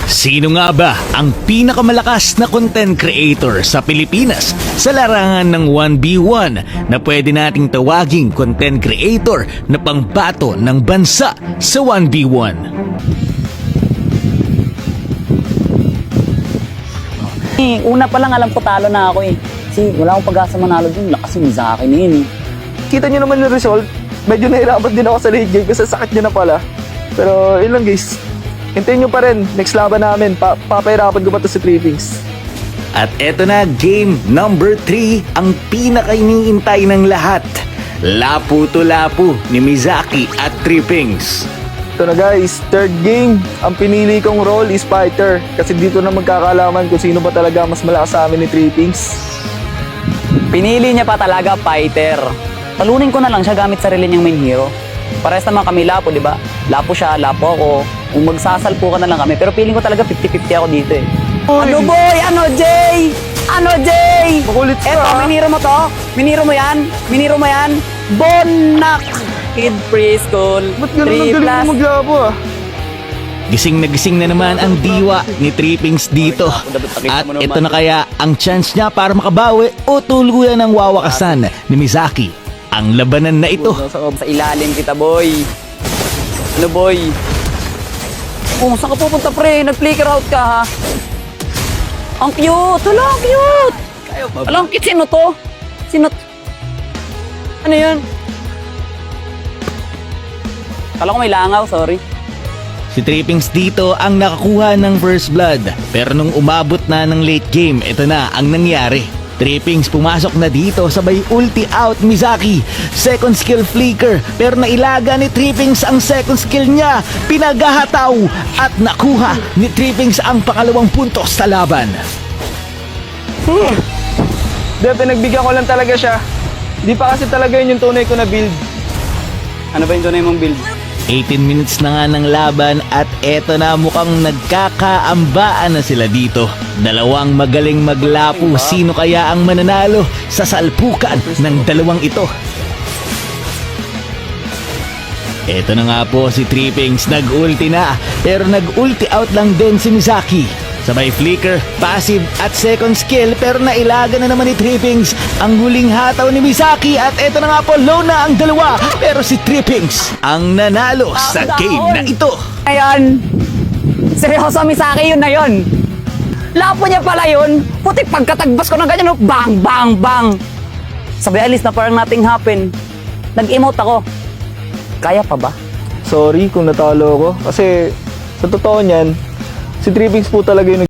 Sino nga ba ang pinakamalakas na content creator sa Pilipinas sa larangan ng 1v1 na pwede nating tawaging content creator na pangbato ng bansa sa 1v1? Una pa lang alam ko talo na ako eh. Kasi wala akong pag-asa manalo dun. Lakas yung sa akin yun eh. Kita nyo naman yung result. Medyo nahirapan din ako sa late game kasi sakit nyo na pala. Pero yun lang guys. Hintayin nyo pa rin. Next laban namin. Papahirapan ko pa to si Trippings. At eto na, game number 3, ang pinakainiintay ng lahat. Lapu to Lapu ni Mizaki at Trippings. Ito na guys, third game. Ang pinili kong role is fighter. Kasi dito na magkakalaman kung sino ba talaga mas malakas sa amin ni Trippings. Pinili niya pa talaga fighter. Talunin ko na lang siya gamit sarili niyang main hero. Parehas naman kami lapo, di ba? Lapo siya, lapo ako. Kung magsasalpo ka na lang kami. Pero feeling ko talaga 50-50 ako dito eh. Ano boy? Ano Jay? Ano Jay? Makulit ka, Eto, ha? miniro mo to? Miniro mo yan? Miniro mo yan? Bonak! Kid preschool. Ba't ganun ang 3 galing plus. mo maglapo ah? Gising na naman ang diwa ni Trippings dito. At ito na kaya ang chance niya para makabawi o tuluyan ng wawakasan ni Mizaki ang labanan na ito. Sa ilalim kita, boy. Ano, boy? Oh, saan ka pupunta, pre? Nag-flicker out ka, ha? Ang cute! Hala, ang cute! Hala, ang cute. Sino to? Sino? Ano yun? Kala ko may langaw, sorry. Si Trippings dito ang nakakuha ng first blood. Pero nung umabot na ng late game, ito na ang nangyari. Trippings pumasok na dito sabay ulti out Mizaki. Second skill flicker pero nailaga ni Trippings ang second skill niya. Pinagahataw at nakuha ni Trippings ang pangalawang puntos sa laban. Hindi, pinagbigyan ko lang talaga siya. Di pa kasi talaga yun yung tunay ko na build. Ano ba yung tunay mong build? 18 minutes na nga ng laban at eto na mukhang nagkakaambaan na sila dito. Dalawang magaling maglapo, sino kaya ang mananalo sa salpukan ng dalawang ito? Eto na nga po si Trippings, nag-ulti na pero nag-ulti out lang din si Mizaki. Sabay flicker, passive at second skill pero nailaga na naman ni Trippings ang huling hataw ni Mizaki at eto na nga po, low na ang dalawa pero si Trippings ang nanalo sa game na ito. Ngayon, seryoso Misaki yun na yun. Lapo niya pala yun. Putik pagkatagbas ko ng ganyan, no? Bang, bang, bang. Sabay alis na parang nothing happen. Nag-emote ako. Kaya pa ba? Sorry kung natalo ako. Kasi sa totoo niyan, si Trippings po talaga yung